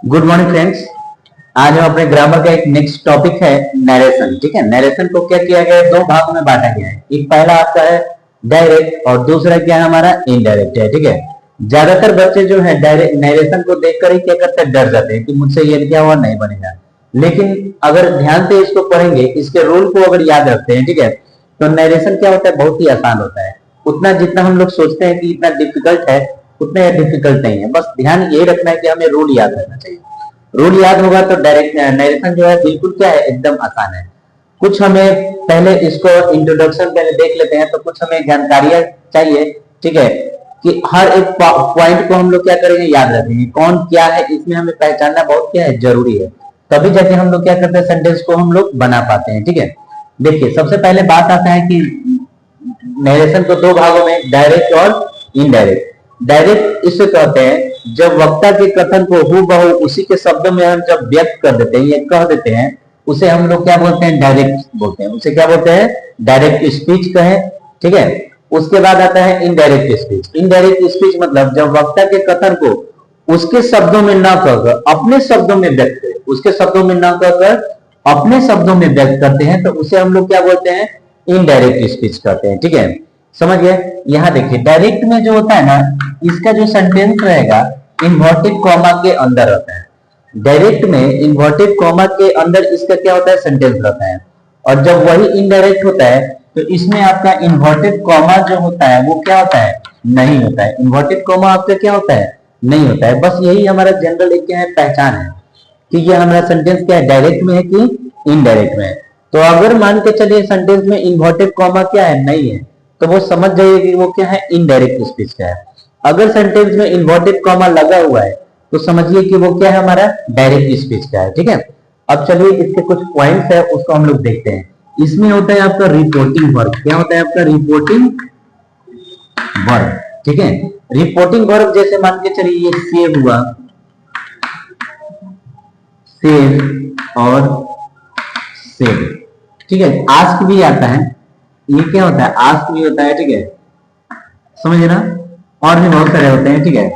Good morning friends. आज हम अपने ग्रामर का एक नेक्स्ट टॉपिक है नरेशन। ठीक है, नरेशन को क्या किया गया है, दो भागों में बांटा गया है। एक पहला आपका है डायरेक्ट और दूसरा क्या है हमारा इनडायरेक्ट है। ठीक है, ज्यादातर बच्चे जो है डायरेक्ट नरेशन को देखकर ही क्या करते हैं, डर जाते हैं कि मुझसे ये क्या हुआ, नहीं बनेगा। लेकिन अगर ध्यान से इसको पढ़ेंगे, इसके रूल को अगर याद रखते हैं, ठीक है, तो नरेशन क्या होता है, बहुत ही आसान होता है। उतना जितना हम लोग सोचते हैं कि इतना डिफिकल्ट है, उतना डिफिकल्ट नहीं है। बस ध्यान ये रखना है कि हमें रूल याद रखना चाहिए। रूल याद होगा तो डायरेक्ट नरेशन जो है बिल्कुल क्या है, एकदम आसान है। कुछ हमें पहले इसको इंट्रोडक्शन पहले देख लेते हैं, तो कुछ हमें जानकारियां चाहिए। ठीक है, कि हर एक पॉइंट को हम लोग क्या करेंगे, याद रखेंगे। कौन क्या है इसमें हमें पहचानना बहुत क्या है, जरूरी है। तभी जाके हम लोग क्या करते हैं, सेंटेंस को हम लोग बना पाते हैं। ठीक है, देखिए सबसे पहले बात आता है कि नरेशन को दो भागों में, डायरेक्ट और इनडायरेक्ट। डायरेक्ट इसे कहते हैं जब वक्ता के कथन को हूबहू उसी के शब्दों में हम जब व्यक्त कर देते हैं या कह देते हैं, उसे हम लोग क्या बोलते हैं, डायरेक्ट बोलते हैं। उसे क्या बोलते हैं, डायरेक्ट स्पीच कहें। ठीक है, उसके बाद आता है इनडायरेक्ट स्पीच। इनडायरेक्ट स्पीच मतलब जब वक्ता के कथन को उसके शब्दों में न कहकर अपने शब्दों में व्यक्त करें, उसके शब्दों में न कहकर अपने शब्दों में व्यक्त करते हैं, तो उसे हम लोग क्या बोलते हैं, इनडायरेक्ट स्पीच कहते हैं। ठीक है, समझ गए। यहां देखिए डायरेक्ट में जो होता है ना, इसका जो सेंटेंस रहेगा इन्वर्टेड कॉमा के अंदर रहता है। डायरेक्ट में इन्वर्टेड कॉमा के अंदर इसका क्या होता है, सेंटेंस रहता है। और जब वही इनडायरेक्ट होता है तो इसमें आपका इन्वर्टेड कॉमा जो होता है वो क्या होता है, नहीं होता है। इन्वर्टेड कॉमा आपका क्या होता है, नहीं होता है। बस यही हमारा जनरल एक क्या है, पहचान है कि ये हमारा सेंटेंस क्या है, डायरेक्ट में है कि इनडायरेक्ट में है। तो अगर मान के चलिए सेंटेंस में इन्वर्टेड कॉमा क्या है, नहीं है, तो वो समझ जाइए कि वो क्या है, इनडायरेक्ट स्पीच का है। अगर सेंटेंस में इन्वर्टेड कॉमा लगा हुआ है तो समझिए कि वो क्या है, हमारा डायरेक्ट स्पीच का है। ठीक है, अब चलिए इसके कुछ पॉइंट्स है उसको हम लोग देखते हैं। इसमें होता है आपका रिपोर्टिंग वर्ब। क्या होता है आपका, रिपोर्टिंग वर्ब। ठीक है, रिपोर्टिंग वर्ब जैसे मान के चलिए ये सेव हुआ, सेव और सेव। ठीक है, आस्क भी आता है, ये क्या होता है, आस्क भी होता है। ठीक है, समझे ना, और भी बहुत सारे होते हैं। ठीक है,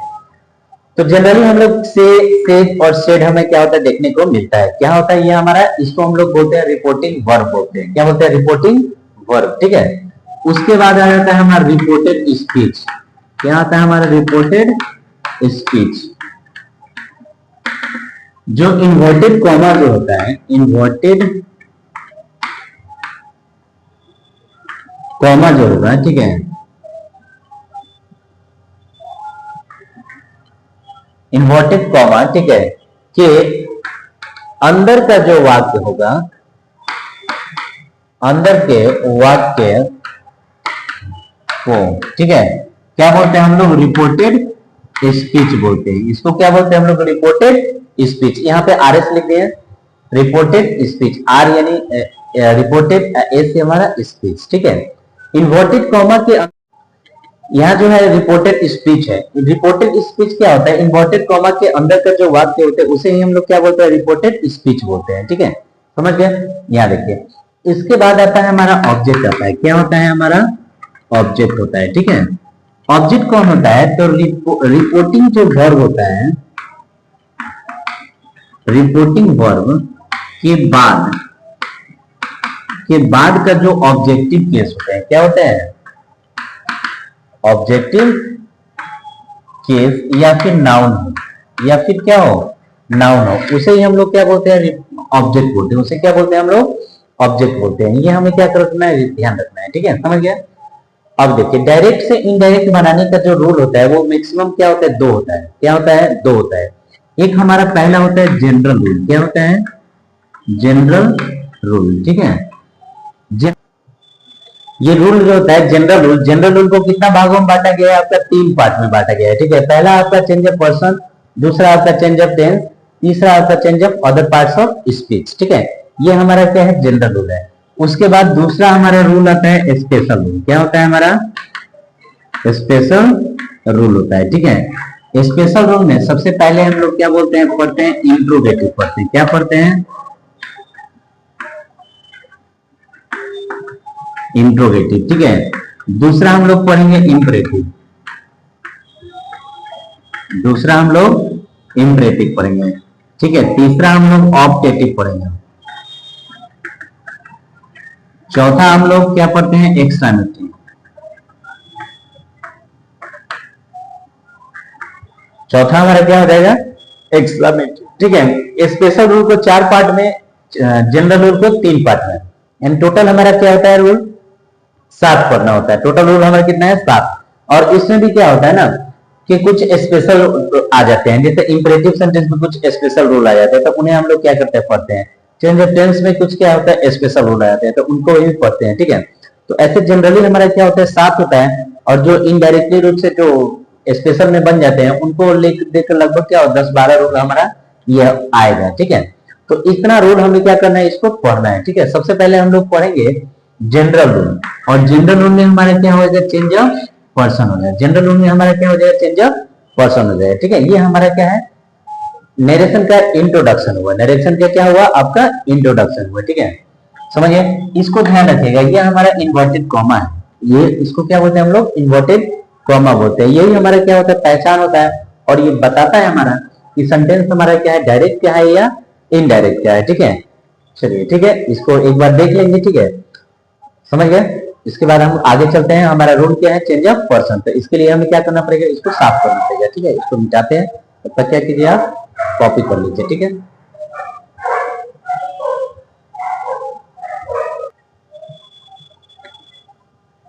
तो जनरली हम लोग से, सेव और सेड हमें क्या होता है, देखने को मिलता है। क्या होता है ये हमारा, इसको हम लोग बोलते हैं रिपोर्टिंग वर्ब बोलते हैं। क्या बोलते हैं, रिपोर्टिंग वर्ब। ठीक है, उसके बाद आ जाता है हमारा रिपोर्टेड स्पीच। क्या आता है हमारा, रिपोर्टेड स्पीच। जो इन्वर्टेड कॉमा जो होता है, इन्वर्टेड कॉमा जो होगा, ठीक है, इन्वर्टेड कॉमा, ठीक है, के अंदर का जो वाक्य होगा, अंदर के वाक्य को, ठीक है, क्या बोलते हैं हम लोग, रिपोर्टेड स्पीच बोलते हैं। इसको क्या बोलते हैं हम लोग, रिपोर्टेड स्पीच। यहाँ पे आर एस लिख दिए, रिपोर्टेड स्पीच, आर यानी रिपोर्टेड, एस हमारा स्पीच। ठीक है, इन्वर्टेड कॉमा के यहाँ जो है रिपोर्टेड स्पीच है। रिपोर्टेड स्पीच क्या होता है, इन्वर्टेड कॉमा के अंदर का जो वाक्य होते हैं उसे ही हम लोग क्या बोलते हैं, रिपोर्टेड स्पीच बोलते हैं। ठीक है, समझ गए। यहाँ देखिए इसके बाद आता है हमारा ऑब्जेक्ट आता है। क्या होता है हमारा, ऑब्जेक्ट होता है। ठीक है, ऑब्जेक्ट कौन होता है, तो रिपोर्टिंग जो वर्ब होता है, रिपोर्टिंग वर्ब के बाद का जो ऑब्जेक्टिव केस होता है, क्या होता है, ऑब्जेक्टिव केस, या फिर नाउन हो, या फिर क्या हो, नाउन हो, उसे ही हम लोग क्या बोलते हैं, ऑब्जेक्ट बोलते हैं। उसे क्या बोलते हैं हम लोग, ऑब्जेक्ट बोलते हैं। ये हमें क्या रखना है, ध्यान रखना है। ठीक है, समझ गया। अब देखिए डायरेक्ट से इनडायरेक्ट बनाने का जो रूल होता है वो मैक्सिमम क्या होता है, दो होता है। क्या होता है, दो होता है। एक हमारा पहला होता है जनरल रूल। क्या होता है, जनरल रूल। ठीक है, ये रूल जो होता है जनरल रूल, जनरल रूल को कितना भागों में बांटा गया है, आपका तीन पार्ट में बांटा गया है। ठीक है, पहला आपका चेंज ऑफ पर्सन, दूसरा आपका चेंज ऑफ टेंस, तीसरा आपका change of other parts of speech. ठीक है, ये हमारा क्या है, जनरल रूल है। उसके बाद दूसरा हमारा रूल आता है स्पेशल रूल। क्या होता है हमारा, स्पेशल रूल होता है। ठीक है, स्पेशल रूल में सबसे पहले हम लोग क्या बोलते हैं, पढ़ते हैं इंट्रोगेटिव पढ़ते हैं। क्या पढ़ते हैं, इंट्रोगेटिव। ठीक है, दूसरा हम लोग पढ़ेंगे इंपरेटिव, दूसरा हम लोग इंपरेटिव पढ़ेंगे। ठीक है। तीसरा हम लोग ऑप्टेटिव पढ़ेंगे। चौथा हम लोग क्या पढ़ते हैं, एक्स्ट्रामेटिव। चौथा हमारा क्या हो जाएगा, एक्स्ट्रामेटिव। ठीक है। स्पेशल रूल को 4 पार्ट में, जनरल रूल को 3 पार्ट में, एंड टोटल हमारा क्या होता है, रूल 7 पढ़ना होता है। टोटल रूल हमारा कितना है, 7। और इसमें भी क्या होता है ना कि कुछ स्पेशल आ जाते हैं, जैसे इंपरेटिव सेंटेंस में कुछ स्पेशल रूल आ जाते हैं, तो उन्हें हम लोग क्या करते हैं, पढ़ते हैं। चेंज ऑफ टेंस में कुछ क्या होता है, स्पेशल रूल आ जाते हैं, तो उनको भी पढ़ते हैं। ठीक है। तो ऐसे जनरली हमारा क्या होता है, 7 होता है, और जो इनडायरेक्टली रूप से जो स्पेशल में बन जाते हैं उनको देकर लगभग क्या 10-12 रूल हमारा ये आएगा। ठीक है। तो इतना रूल हमें क्या करना है, इसको पढ़ना है। ठीक है। सबसे पहले हम लोग पढ़ेंगे जनरल रूल, और जनरल रूल में हमारा क्या हो जाएगा, चेंज ऑफ पर्सन हो जाएगा। जनरल रूल में हमारा क्या हो जाएगा, चेंज ऑफ पर्सन हो जाएगा। ठीक है। ये हमारा क्या है, नरेशन का इंट्रोडक्शन हुआ। नरेशन का क्या हुआ, आपका इंट्रोडक्शन हुआ। ठीक है, समझिए। इसको ध्यान रखिएगा, ये हमारा इन्वर्टेड कॉमा है। ये इसको क्या बोलते हैं हम लोग, इन्वर्टेड कॉमा बोलते हैं। यही हमारा क्या होता है, पहचान होता है, और ये बताता है हमारा कि सेंटेंस हमारा क्या है, डायरेक्ट क्या है या इनडायरेक्ट क्या है। ठीक है। चलिए, ठीक है, इसको एक बार देख लेंगे। ठीक है, समझ गए। इसके बाद हम आगे चलते हैं। हमारा रूल क्या है, चेंज ऑफ पर्सन। तो इसके लिए हमें क्या करना पड़ेगा, इसको साफ करना पड़ेगा। ठीक है, इसको मिटाते हैं। तब तक क्या कीजिए, आप कॉपी कर लीजिए। ठीक है,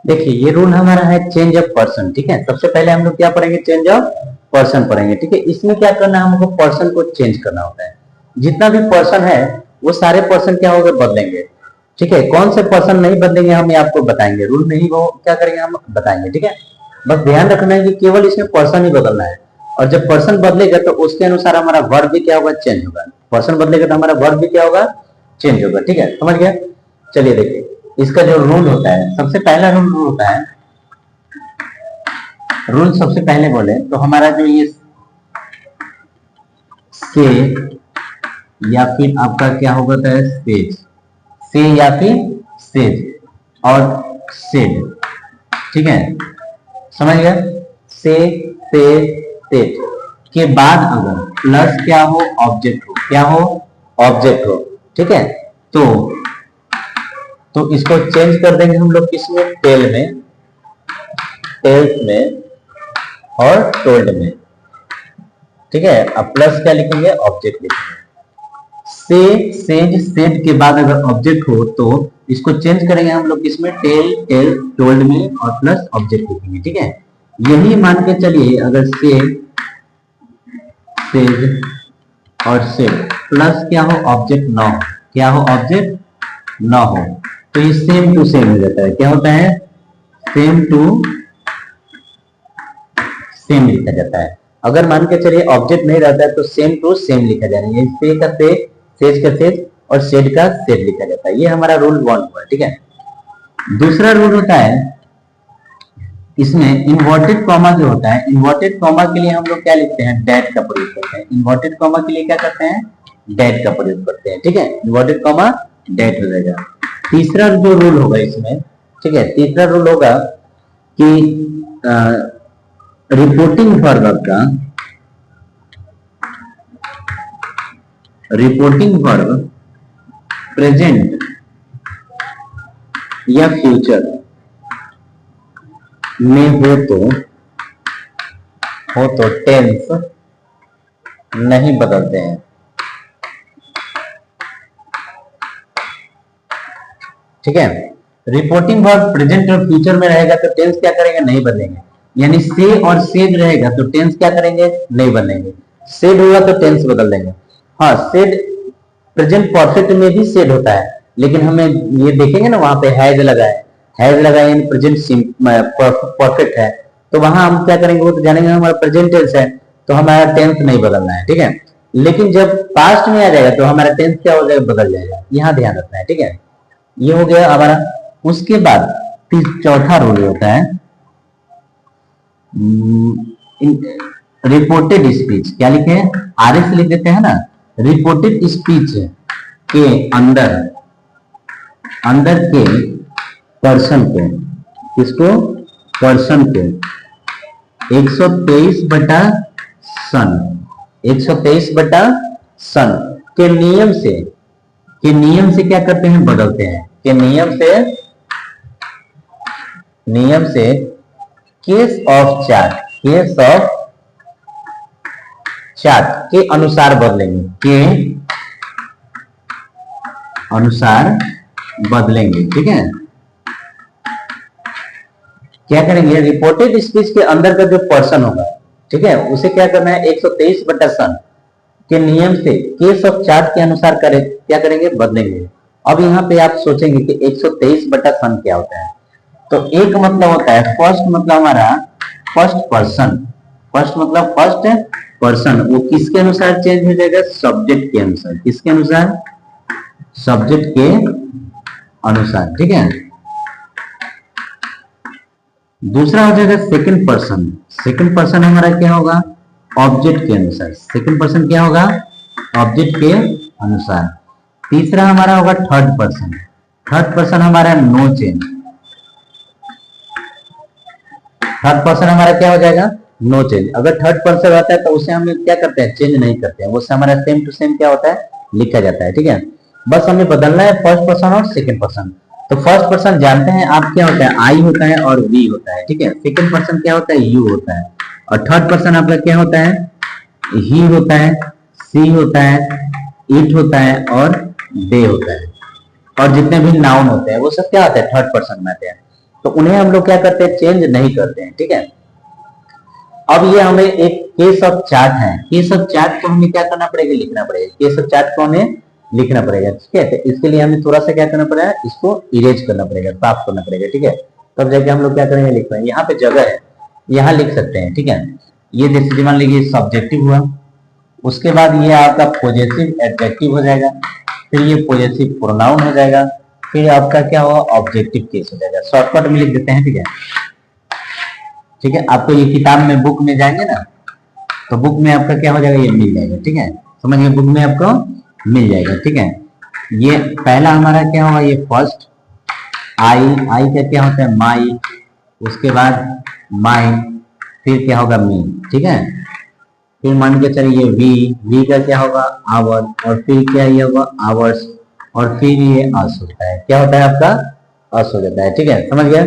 देखिए ये रूल हमारा है चेंज ऑफ पर्सन। ठीक है, सबसे पहले हम लोग क्या पढ़ेंगे, चेंज ऑफ पर्सन पढ़ेंगे। ठीक है, इसमें क्या करना है, हमको पर्सन को चेंज करना होता है। जितना भी पर्सन है वो सारे पर्सन क्या होगा, बदलेंगे। ठीक है, कौन से पर्सन नहीं बदलेंगे हम ये आपको बताएंगे, रूल में ही वो क्या करेंगे, हम बताएंगे। ठीक है, बस ध्यान रखना है कि केवल इसमें पर्सन ही बदलना है, और जब पर्सन बदलेगा तो उसके अनुसार हमारा वर्ब भी क्या होगा, चेंज होगा। पर्सन बदलेगा तो हमारा वर्ब भी क्या होगा, चेंज होगा। ठीक है, समझ गया। चलिए देखिए, इसका जो रूल होता है, सबसे पहला रूल होता है, रूल सबसे पहले बोले तो हमारा जो ये से या फिर आपका क्या होगा, सेज, से या फिर सेज और सेड। ठीक है, समझ गया। से सेज के बाद अगर प्लस क्या हो, ऑब्जेक्ट हो, क्या हो, ऑब्जेक्ट हो। ठीक है, तो इसको चेंज कर देंगे हम लोग किसमें, टेल में, टेल्स में और टोल्ड में। ठीक है, अब प्लस क्या लिखेंगे, ऑब्जेक्ट लिखेंगे। से, सेज, सेड के बाद अगर ऑब्जेक्ट हो तो इसको चेंज करेंगे हम लोग किसमें, टेल, टेल, टोल्ड में और प्लस ऑब्जेक्ट लिखेंगे। ठीक है, यही मान के चलिए अगर से, सेज और सेड प्लस क्या हो, ऑब्जेक्ट ना हो, क्या हो, ऑब्जेक्ट ना हो, तो ये सेम टू सेम हो जाता है। क्या होता है, सेम टू सेम लिखा जाता है। अगर मान के चलिए ऑब्जेक्ट नहीं रहता है तो सेम टू सेम लिखा जाएगा। ये से का से, सेज का सेज और सेड का सेड लिखा जाता है। ये हमारा रूल 1 हुआ। ठीक है, दूसरा रूल होता है, इसमें इन्वर्टेड कॉमा जो होता है, इन्वर्टेड कॉमा के लिए हम लोग क्या लिखते हैं, डैट का प्रयोग करते हैं। इन्वर्टेड कॉमा के लिए क्या करते हैं, डैट का प्रयोग करते हैं। ठीक है, इन्वर्टेड कॉमा डैट हो जाएगा। तीसरा जो रूल होगा इसमें, ठीक है, तीसरा रूल होगा कि रिपोर्टिंग वर्ब का, रिपोर्टिंग वर्ब प्रेजेंट या फ्यूचर में हो तो टेंस नहीं बदलते हैं। ठीक है, रिपोर्टिंग वर्ब प्रेजेंट और फ्यूचर में रहेगा तो टेंस क्या करेंगे, नहीं बदलेंगे। यानी से और सेड रहेगा तो टेंस क्या करेंगे, नहीं बदलेंगे। सेड होगा तो टेंस बदल देंगे। हाँ, सेड प्रेजेंट परफेक्ट में भी सेड होता है, लेकिन हमें ये देखेंगे ना, वहां पे हैज लगा है, हैज लगा है यानी प्रेजेंट परफेक्ट है, तो वहां हम क्या करेंगे, वो तो जानेंगे हमारा प्रेजेंट टेंस है, तो हमारा टेंस नहीं बदलना है। ठीक है, लेकिन जब पास्ट में आ जाएगा तो हमारा टेंस क्या हो जाएगा, बदल जाएगा। यहाँ ध्यान रखना है। ठीक है, ये हो गया हमारा। उसके बाद चौथा रूल होता है रिपोर्टेड स्पीच। क्या लिखे, आरएस लिख देते हैं ना। रिपोर्टेड स्पीच के अंदर, अंदर के पर्सन को, किसको, पर्सन को 123 बटा सन, 123 बटा सन के नियम से क्या करते हैं, बदलते हैं, के नियम से केस ऑफ चार्ट के अनुसार बदलेंगे, के अनुसार बदलेंगे। ठीक है, क्या करेंगे, रिपोर्टेड स्पीच के अंदर का जो पर्सन होगा, ठीक है, उसे क्या करना है, 123/सन के नियम से केस ऑफ चार्ट के अनुसार क्या करेंगे, बदलेंगे। अब यहाँ पे आप सोचेंगे कि 123/सन क्या होता है, तो एक मतलब होता है फर्स्ट, मतलब हमारा फर्स्ट पर्सन, फर्स्ट मतलब फर्स्ट पर्सन, वो किसके अनुसार चेंज हो जाएगा, सब्जेक्ट के अनुसार, किसके अनुसार, सब्जेक्ट के अनुसार। ठीक है, दूसरा हो जाएगा सेकंड पर्सन, सेकंड पर्सन हमारा क्या होगा, ऑब्जेक्ट के अनुसार, सेकंड पर्सन क्या होगा, ऑब्जेक्ट के अनुसार। तीसरा हमारा होगा थर्ड पर्सन, थर्ड पर्सन हमारा नो चेंज, थर्ड पर्सन हमारा क्या हो जाएगा, नो चेंज। अगर थर्ड पर्सन रहता है तो उसे हम क्या करते हैं, चेंज नहीं करते हैं, उससे हमारा सेम टू सेम क्या होता है, लिखा जाता है। ठीक है, बस हमें बदलना है फर्स्ट पर्सन और सेकंड पर्सन। तो फर्स्ट पर्सन जानते हैं आप क्या होता है, आई होता है और वी होता है। ठीक है, सेकंड पर्सन क्या होता है, यू होता है, और थर्ड पर्सन आपका क्या होता है, ही होता है, सी होता है, इट होता है और दे होता है। और जितने भी नाउन होते हैं वो सब क्या होता है, थर्ड पर्सन में आते हैं, तो उन्हें हम लोग क्या करते हैं, चेंज नहीं करते हैं। ठीक है, अब ये हमें एक केस ऑफ चार्ट है, केस ऑफ चार्ट को हमें क्या करना पड़ेगा, लिखना पड़ेगा, केस ऑफ चार्ट को हमें लिखना पड़ेगा। ठीक है, तो इसके लिए हमें थोड़ा सा क्या करना पड़ेगा, इसको इरेज करना पड़ेगा, साफ करना पड़ेगा। ठीक है, तब जाके हम लोग क्या करेंगे, लिख पाएंगे। यहाँ पे जगह है, यहाँ लिख सकते हैं। ठीक है, ये जैसे मान लीजिए सब्जेक्टिव हुआ, उसके बाद ये आपका पॉजिटिव एडजेक्टिव हो जाएगा, फिर ये पॉजिटिव प्रोनाउन हो जाएगा, फिर आपका क्या होगा, ऑब्जेक्टिव केस हो जाएगा। शॉर्टकट में लिख देते हैं। ठीक है, ठीक है, आपको ये किताब में बुक में जाएंगे ना, तो बुक में आपका क्या हो जाएगा, ये मिल जाएगा। ठीक है, समझिए, बुक में आपको मिल जाएगा। ठीक है, ये पहला हमारा क्या होगा, ये फर्स्ट आई, आई का क्या होता है, माई, उसके बाद माई, फिर क्या होगा, मी। ठीक है, फिर मान के चलिए वी का क्या होगा, आवर, और फिर क्या ये होगा, आवर्स, और फिर ये अस होता है, क्या होता है आपका, अस हो जाता है। ठीक है, समझ गया।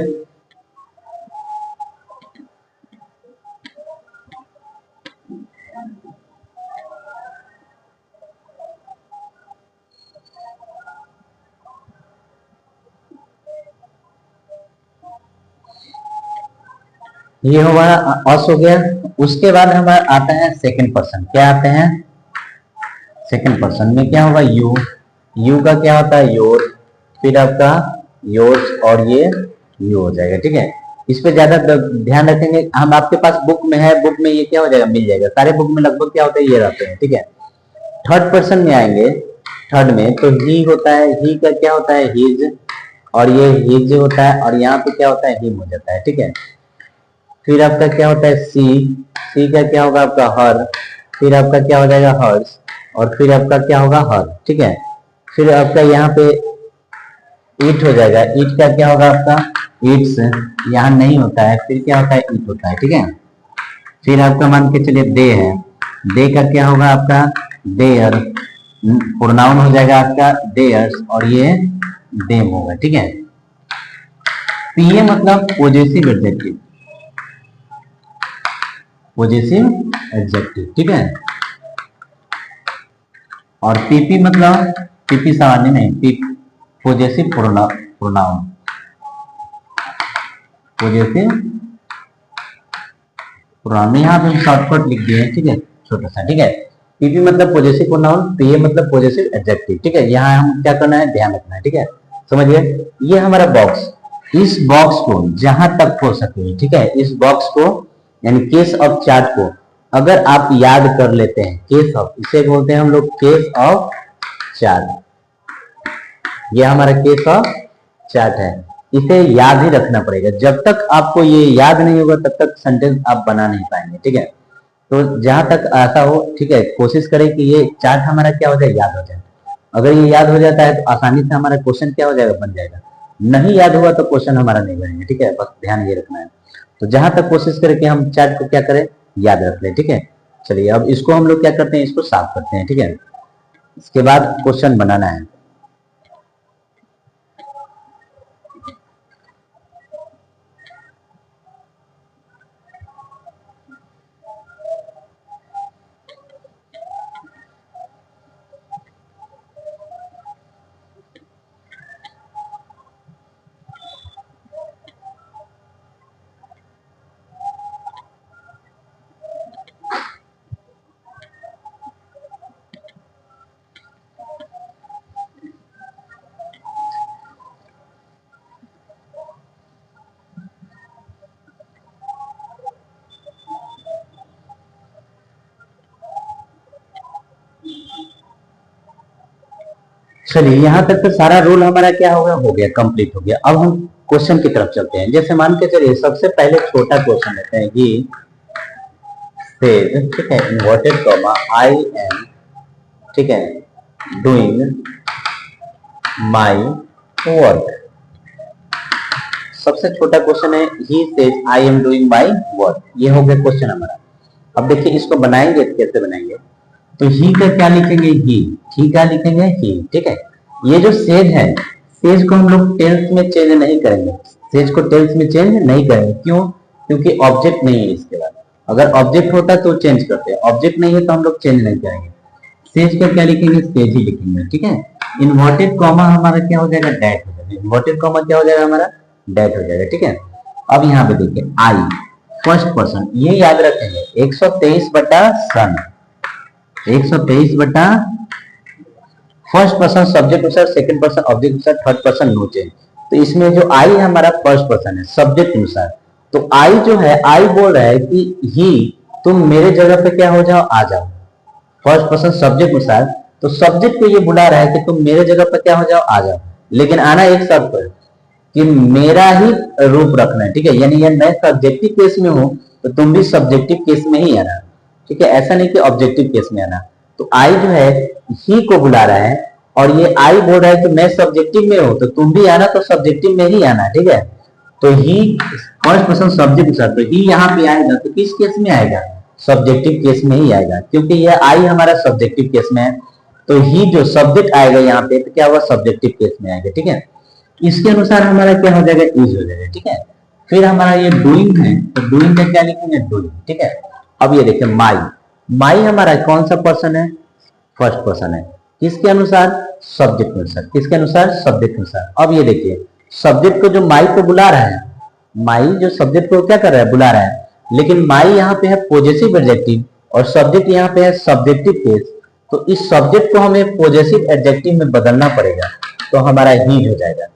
ये हमारा अस हो गया। उसके बाद हमारा आता है सेकंड पर्सन, क्या आते हैं, सेकंड पर्सन में क्या होगा, यू, यू का क्या होता है, योर, फिर आपका योर्स, और ये यू हो जाएगा। ठीक है, इस पे ज्यादा ध्यान रखेंगे हम, आपके पास बुक में है, बुक में ये क्या हो जाएगा, मिल जाएगा। सारे बुक में लगभग क्या होता है, ये रहते हैं। ठीक है, थर्ड पर्सन में आएंगे, थर्ड में तो ही होता है, ही का क्या होता है, हिज, और ये हिज होता है, और यहाँ पे क्या होता है, हिम हो जाता है। ठीक है, फिर आपका क्या होता है, सी, सी का क्या होगा आपका, हर, फिर आपका क्या हो जाएगा, हर्स, और फिर आपका क्या होगा, हर। ठीक है, फिर आपका यहाँ पे ईट हो जाएगा, ईट का क्या होगा आपका, ईट्स, यहाँ नहीं होता है, फिर क्या होता है, ईट होता है। ठीक है, फिर आपका मान के चलिए दे है, दे का क्या होगा आपका, देयर, प्रोनाउन हो जाएगा आपका देयर्स, और ये देम होगा। ठीक है, पीए मतलब पॉजेसिव एडजेक्टिव, पॉजेसिव एडजेक्टिव। ठीक है, और पीपी मतलब पीपी सामान्य नहीं, पॉजेसिव प्रोनाउन, पॉजेसिव प्रोनाउन, यहाँ पे हम शॉर्टकट लिख दिए हैं। ठीक है, छोटा सा। ठीक है, पीपी मतलब पॉजेसिव प्रोनाउन, पीए मतलब पॉजेसिव एडजेक्टिव। ठीक है, यहाँ हम क्या करना है, ध्यान रखना है। ठीक है, समझिए, ये हमारा बॉक्स, इस बॉक्स को जहां तक हो सके, ठीक है, इस बॉक्स को यानी केस ऑफ चार्ट को अगर आप याद कर लेते हैं, केस ऑफ, इसे बोलते हैं हम लोग केस ऑफ चार्ट, ये हमारा केस ऑफ चार्ट है, इसे याद ही रखना पड़ेगा। जब तक आपको ये याद नहीं होगा तब तक सेंटेंस आप बना नहीं पाएंगे। ठीक है, तो जहां तक ऐसा हो, ठीक है, कोशिश करें कि ये चार्ट हमारा क्या हो जाए, याद हो जाए। अगर ये याद हो जाता है तो आसानी से हमारा क्वेश्चन क्या हो जाएगा, बन जाएगा। नहीं याद हुआ तो क्वेश्चन हमारा नहीं बनेगा। ठीक है, बस ध्यान ये रखना है। तो जहां तक कोशिश करें कि हम चार्ट को क्या करें, याद रख लें। ठीक है, चलिए अब इसको हम लोग क्या करते हैं, इसको साफ करते हैं। ठीक है, इसके बाद क्वेश्चन बनाना है। चलिए यहां तक तो सारा रूल हमारा क्या हो गया कंप्लीट हो गया। अब हम क्वेश्चन की तरफ चलते हैं। जैसे मान के चलिए सबसे पहले छोटा क्वेश्चन लेते हैं कि ठीक है, इन्वर्टेड कॉमा आई एम, ठीक है, डूइंग माई वर्क। सबसे छोटा क्वेश्चन है he says I am doing my work, ये हो गया क्वेश्चन हमारा। अब देखिए इसको बनाएंगे कैसे बनाएंगे, तो ही का क्या लिखेंगे, ही का लिखेंगे ही, ठीक है। ये जो सेज है, सेज को हम लोग टेंस में चेंज नहीं करेंगे, सेज को टेंस में चेंज नहीं करेंगे, क्यों? क्योंकि ऑब्जेक्ट नहीं है इसके बाद। अगर ऑब्जेक्ट होता तो चेंज करते हैं, ऑब्जेक्ट नहीं है तो हम लोग चेंज नहीं करेंगे। सेज का क्या लिखेंगे, सेज ही लिखेंगे, ठीक है। इन्वर्टेड कॉमा हमारा क्या हो जाएगा, डैट हो जाएगा। इन्वर्टेड कॉमा क्या हो जाएगा हमारा, डैट हो जाएगा, ठीक है। अब यहाँ पे देखिए आई फर्स्ट पर्सन, ये याद रखेंगे 123 बटा सन, 123 बटा फर्स्ट पर्सन सब्जेक्ट अनुसार, सेकंड पर्सन ऑब्जेक्ट अनुसार, थर्ड पर्सन नो चेंज। तो इसमें जो आई है हमारा फर्स्ट पर्सन है सब्जेक्ट अनुसार, तो आई जो है, आई बोल रहा है कि ही तुम मेरे जगह पे क्या हो जाओ, आ जाओ। फर्स्ट पर्सन सब्जेक्ट अनुसार, तो सब्जेक्ट को ये बुला रहा है कि तुम मेरे जगह पे क्या हो जाओ, आ जाओ। लेकिन आना एक शर्त पर कि मेरा ही रूप रखना है, ठीक है। यानी ये मैं सब्जेक्टिव केस में हूं तो तुम भी सब्जेक्टिव केस में ही आना, ठीक है। ऐसा नहीं कि ऑब्जेक्टिव केस में आना। तो आई जो है ही को बुला रहा है और ये आई बोल रहा है कि मैं सब्जेक्टिव में हूं तो तुम भी आना तो सब्जेक्टिव में ही आना, ठीक है। तो ही फर्स्ट पर्सन सब्जेक्ट के साथ, तो ही यहाँ पे आएगा तो किस केस में आएगा, सब्जेक्टिव केस में ही आएगा, क्योंकि यह आई हमारा सब्जेक्टिव केस में है। तो ही जो सब्जेक्ट आएगा यहाँ पे तो क्या हुआ, सब्जेक्टिव केस में आएगा, ठीक है। इसके अनुसार हमारा क्या हो जाएगा, इज हो जाएगा, ठीक है। फिर हमारा ये डूइंग है, तो डूइंग का क्या लिखेंगे, डूइंग, ठीक है। अब ये देखिए माई, माई हमारा कौन सा पर्सन है, फर्स्ट पर्सन है, किसके अनुसार, सब्जेक्ट के अनुसार, किसके अनुसार, सब्जेक्ट के अनुसार। अब ये देखिए सब्जेक्ट को जो माई को बुला रहा है, माई जो सब्जेक्ट को क्या कर रहा है, बुला रहा है, लेकिन माई यहाँ पे है पॉजेसिव एडजेक्टिव और सब्जेक्ट यहाँ पे है सब्जेक्टिव केस। तो इस सब्जेक्ट को हमें पॉजेसिव एडजेक्टिव में बदलना पड़ेगा, तो हमारा हीज हो जाएगा।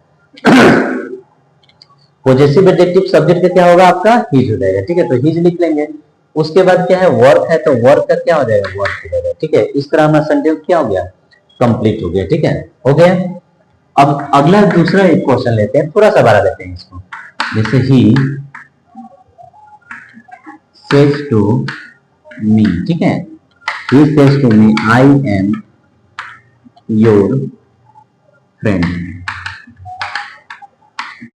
पॉजेसिव एडजेक्टिव सब्जेक्ट का क्या होगा, आपका हीज हो जाएगा, ठीक है। तो हीज लिख लेंगे। उसके बाद क्या है, वर्क है, तो वर्क का क्या हो जाएगा, वर्क हो जाएगा, ठीक है। इस तरह हमारा सेंटेंस क्या हो गया, कंप्लीट हो गया, ठीक है, हो गया। अब अगला दूसरा एक क्वेश्चन लेते हैं, थोड़ा सा बड़ा लेते हैं इसको। जैसे ही says to me, ठीक है, he says to me I am your friend,